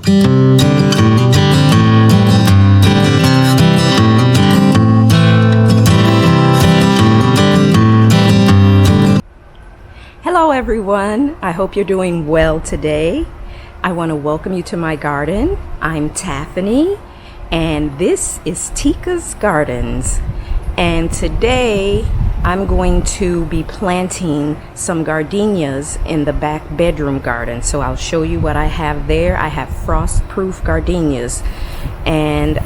Hello everyone, I hope you're doing well today. I want to welcome you to my garden. I'm Taffany and this is Tika's Gardens, and today I'm going to be planting some gardenias in the back bedroom garden. So I'll show you what I have there. I have frost-proof gardenias, and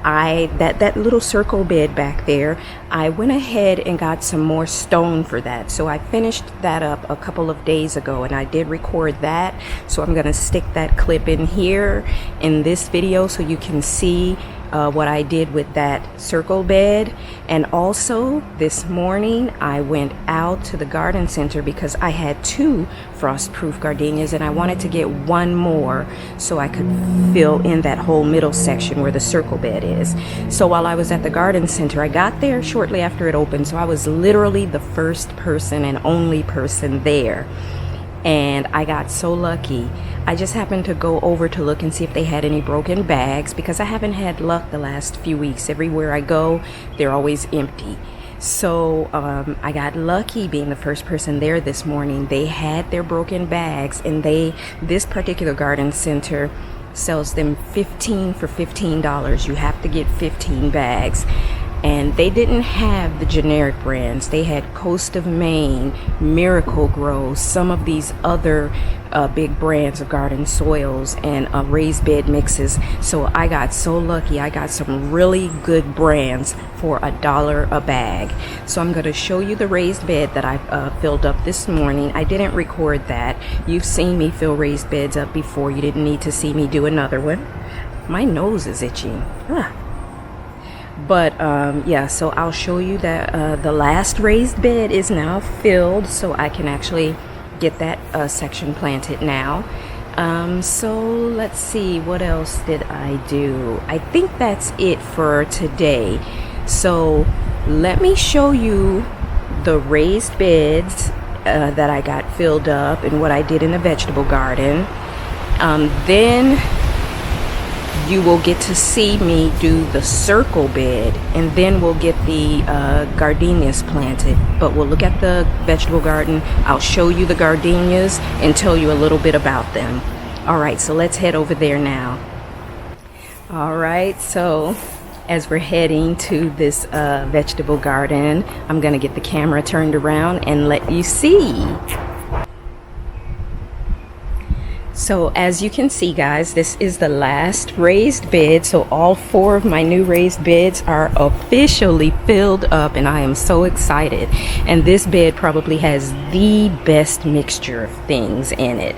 that little circle bed back there, I went ahead and got some more stone for that. So I finished that up a couple of days ago and I did record that. So I'm gonna stick that clip in here in this video so you can see what I did with that circle bed. And also this morning I went out to the garden center because I had 2 frost-proof gardenias and I wanted to get one more so I could fill in that whole middle section where the circle bed is. So while I was at the garden center, I got there shortly after it opened, so I was literally the first person and only person there. And I got so lucky. I just happened to go over to look and see if they had any broken bags because I haven't had luck the last few weeks. Everywhere I go, they're always empty. So I got lucky being the first person there this morning. They had their broken bags, and this particular garden center sells them 15 for $15. You have to get 15 bags. And they didn't have the generic brands. They had Coast of Maine, Miracle Grow, some of these other big brands of garden soils and raised bed mixes. So I got so lucky. I got some really good brands for $1 a bag. So I'm going to show you the raised bed that I filled up this morning. I didn't record that. You've seen me fill raised beds up before. You didn't need to see me do another one. My nose is itching. But yeah, so I'll show you that the last raised bed is now filled, so I can actually get that section planted now. So let's see, what else did I do? I think that's it for today. So let me show you the raised beds that I got filled up and what I did in the vegetable garden. Then you will get to see me do the circle bed, and then we'll get the gardenias planted. But we'll look at the vegetable garden. I'll show you the gardenias and tell you a little bit about them. All right, so let's head over there now. All right, so as we're heading to this vegetable garden, I'm gonna get the camera turned around and let you see. So as you can see, guys, this is the last raised bed. So all 4 of my new raised beds are officially filled up and I am so excited. And this bed probably has the best mixture of things in it.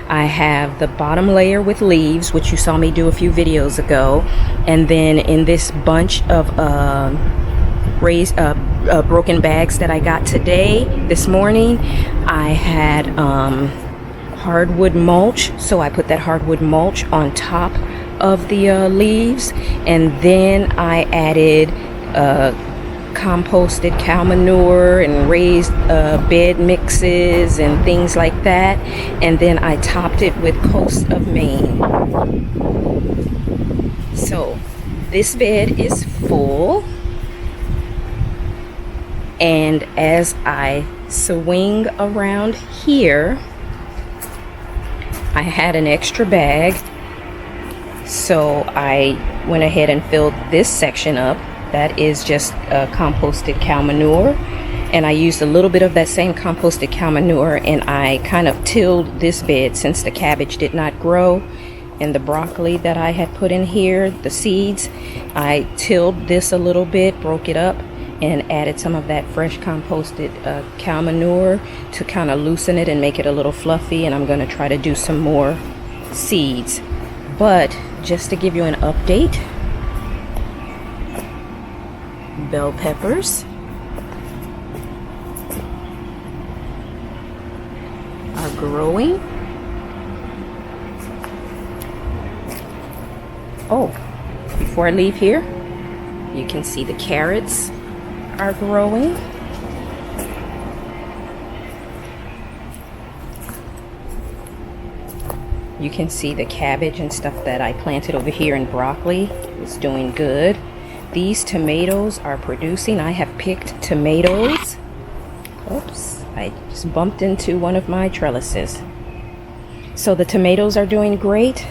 I have the bottom layer with leaves, which you saw me do a few videos ago. And then in this bunch of raised broken bags that I got this morning, I had hardwood mulch, so I put that hardwood mulch on top of the leaves, and then I added composted cow manure and raised bed mixes and things like that, and then I topped it with Coast of Maine. So this bed is full, and as I swing around here, I had an extra bag, so I went ahead and filled this section up. That is just composted cow manure, and I used a little bit of that same composted cow manure, and I kind of tilled this bed since the cabbage did not grow, and the broccoli that I had put in here, the seeds, I tilled this a little bit, broke it up, and added some of that fresh composted cow manure to kind of loosen it and make it a little fluffy. And I'm going to try to do some more seeds. But just to give you an update, bell peppers are growing. Oh, before I leave here, you can see the carrots are growing. You can see the cabbage and stuff that I planted over here, and broccoli is doing good. These tomatoes are producing. I have picked tomatoes. Oops, I just bumped into one of my trellises. So the tomatoes are doing great.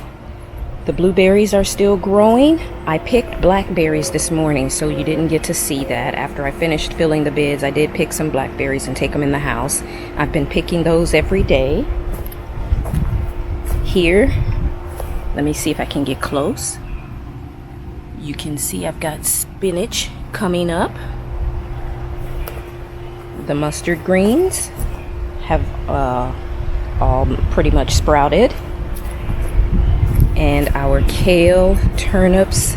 The blueberries are still growing. I picked blackberries this morning, so you didn't get to see that. After I finished filling the beds, I did pick some blackberries and take them in the house. I've been picking those every day. Here, let me see if I can get close. You can see I've got spinach coming up. The mustard greens have all pretty much sprouted. And our kale, turnips,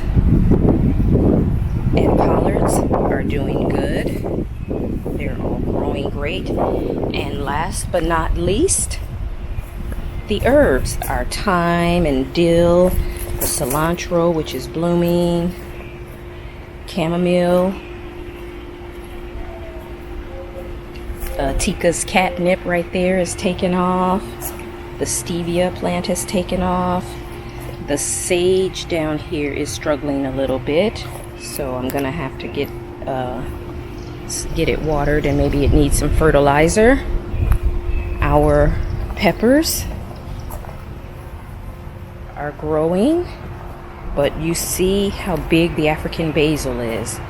and collards are doing good. They're all growing great. And last but not least, the herbs are thyme and dill, the cilantro, which is blooming, chamomile, Tika's catnip right there is taken off. The stevia plant has taken off. The sage down here is struggling a little bit, so I'm gonna have to get it watered, and maybe it needs some fertilizer. Our peppers are growing, but you see how big the African basil is.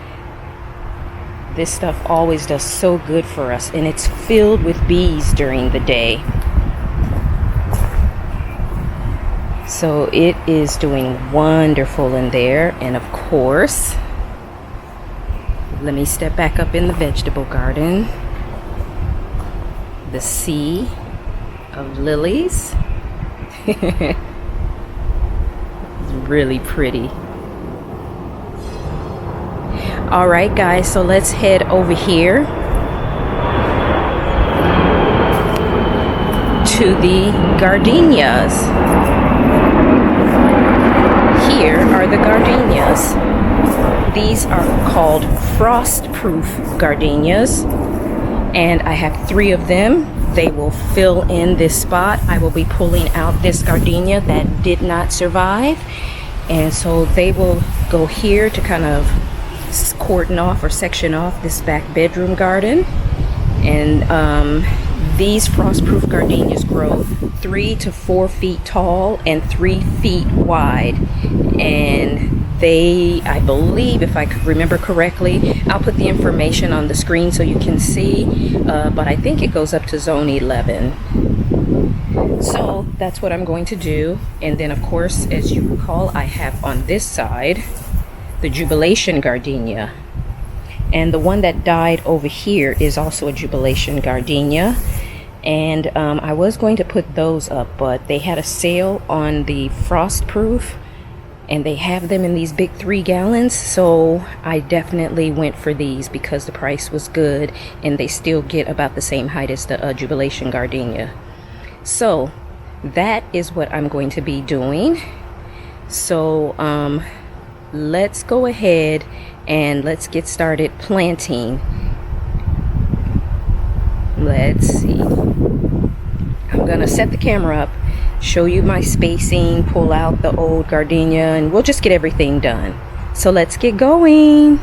This stuff always does so good for us, and it's filled with bees during the day. So it is doing wonderful in there. And of course, let me step back up in the vegetable garden. The sea of lilies. It's really pretty. All right, guys, so let's head over here to the gardenias. Here are the gardenias. These are called frost-proof gardenias, and I have 3 of them. They will fill in this spot. I will be pulling out this gardenia that did not survive, and so they will go here to kind of cordon off or section off this back bedroom garden. And these frost-proof gardenias grow 3 to 4 feet tall and 3 feet wide, and they, I believe, if I could remember correctly, I'll put the information on the screen so you can see, but I think it goes up to zone 11. So that's what I'm going to do. And then, of course, as you recall, I have on this side the Jubilation gardenia, and the one that died over here is also a Jubilation gardenia. And I was going to put those up, but they had a sale on the frostproof, and they have them in these big 3 gallons, so I definitely went for these because the price was good, and they still get about the same height as the Jubilation gardenia. So that is what I'm going to be doing. So let's go ahead and let's get started planting. Let's see. I'm gonna set the camera up, show you my spacing, pull out the old gardenia, and we'll just get everything done. So let's get going.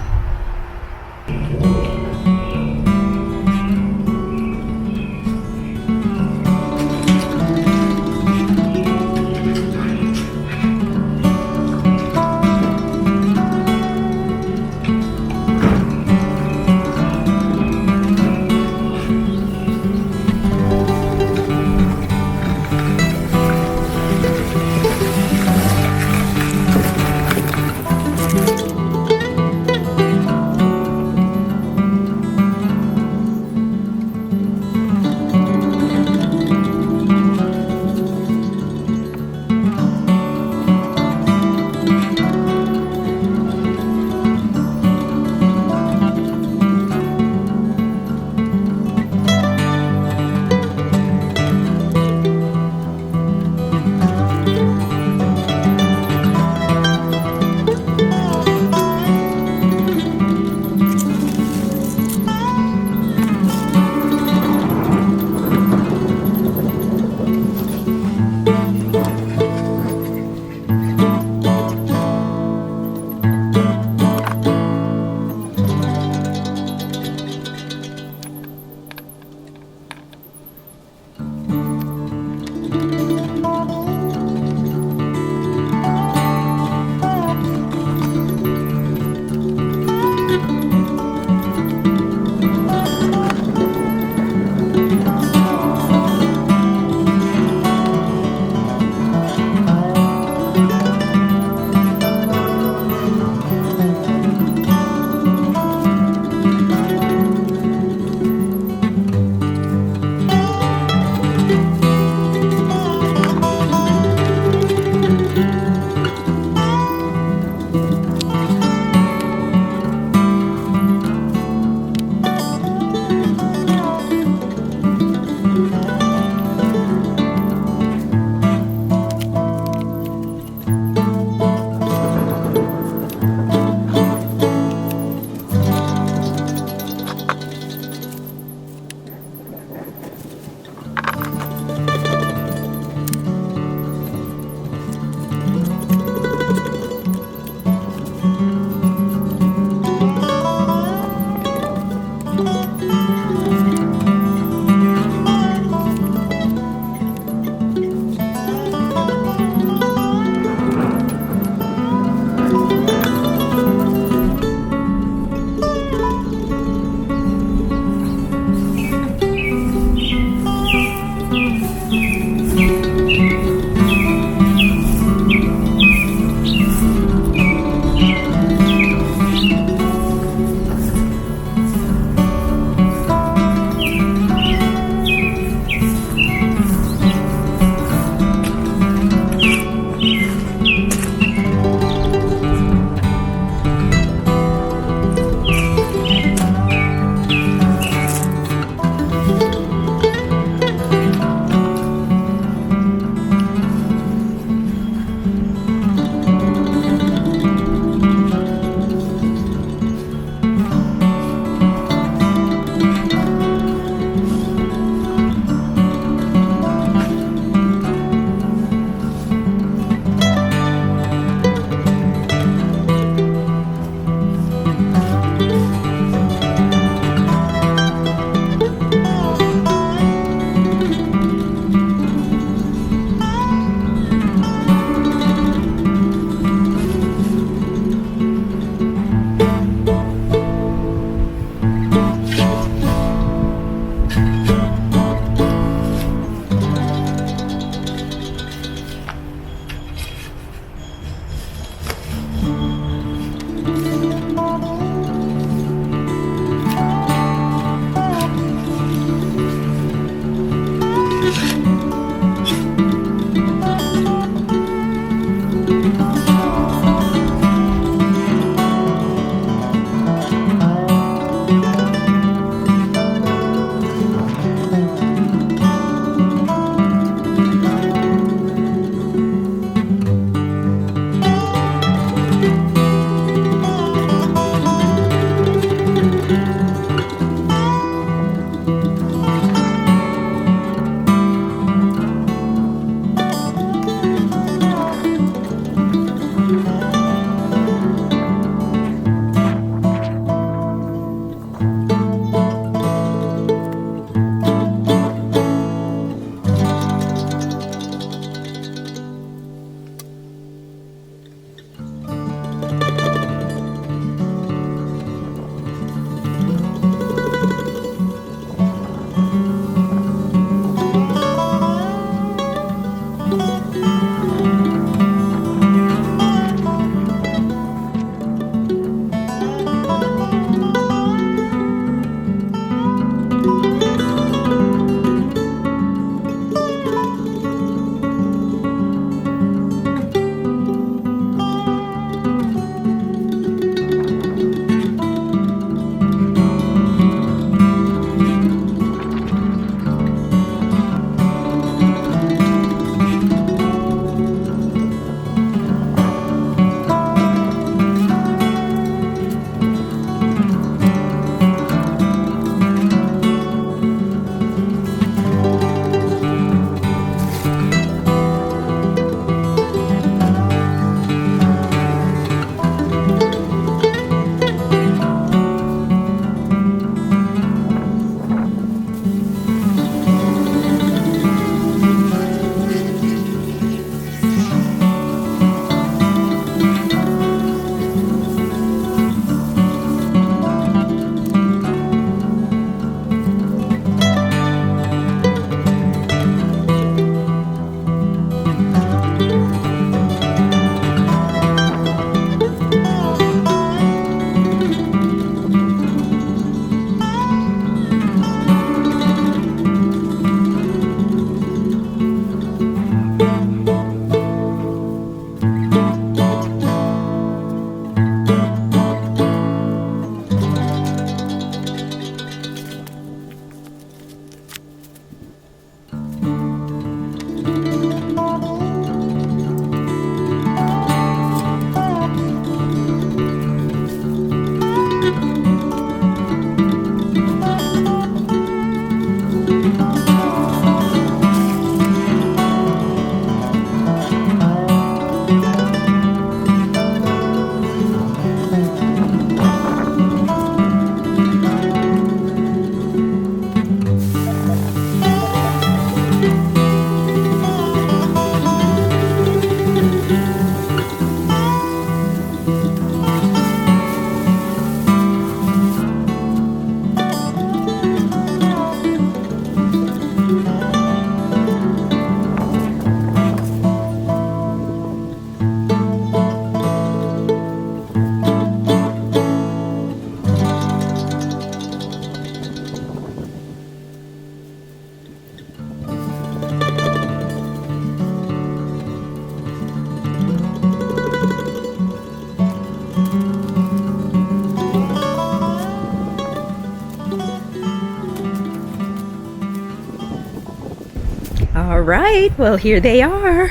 All right, well, here they are.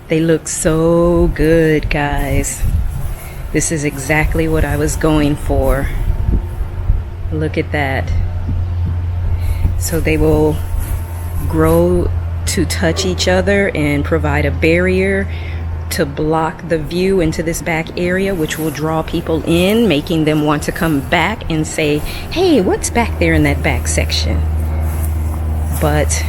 They look so good, guys. This is exactly what I was going for. Look at that. So they will grow to touch each other and provide a barrier to block the view into this back area, which will draw people in, making them want to come back and say, hey, what's back there in that back section? But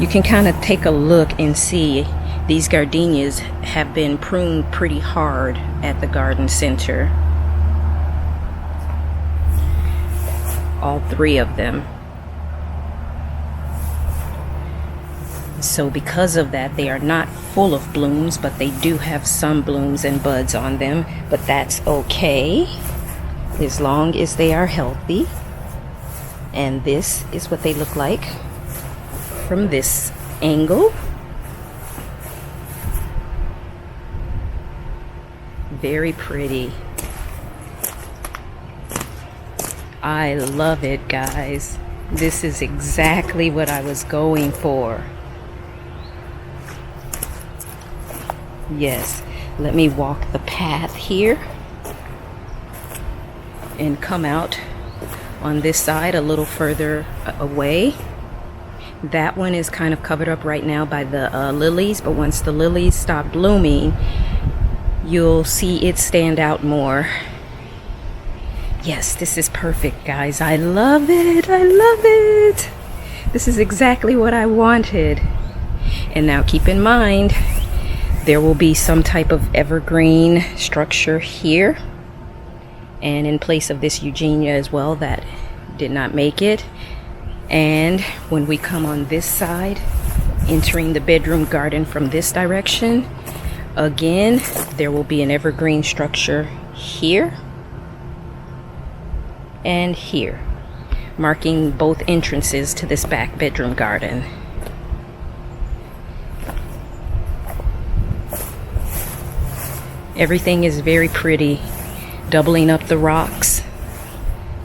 you can kind of take a look and see these gardenias have been pruned pretty hard at the garden center. All three of them. So because of that, they are not full of blooms, but they do have some blooms and buds on them. But that's okay, as long as they are healthy. And this is what they look like from this angle. Very pretty. I love it, guys. This is exactly what I was going for. Yes, let me walk the path here and come out on this side a little further away. That one is kind of covered up right now by the lilies, but once the lilies stop blooming, you'll see it stand out more. Yes, this is perfect, guys. I love it. I love it. This is exactly what I wanted. And now keep in mind, there will be some type of evergreen structure here. And in place of this Eugenia as well that did not make it. And when we come on this side, entering the bedroom garden from this direction, again, there will be an evergreen structure here and here, marking both entrances to this back bedroom garden. Everything is very pretty. Doubling up the rocks,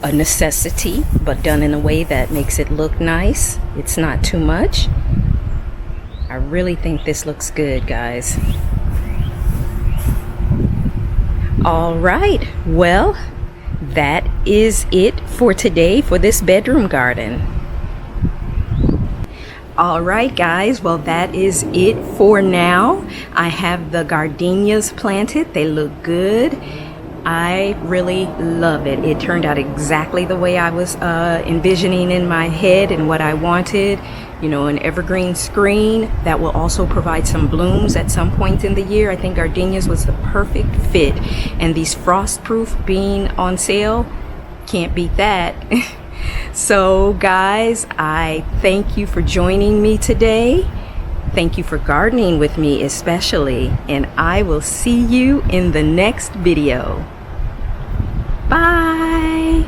a necessity, but done in a way that makes it look nice. It's not too much. I really think this looks good, guys. All right, well, that is it for today for this bedroom garden. All right, guys, well, that is it for now. I have the gardenias planted. They look good. I really love it. It turned out exactly the way I was envisioning in my head and what I wanted. You know, an evergreen screen that will also provide some blooms at some point in the year. I think gardenias was the perfect fit. And these frost-proof being on sale, can't beat that. So guys, I thank you for joining me today. Thank you for gardening with me especially, and I will see you in the next video. Bye.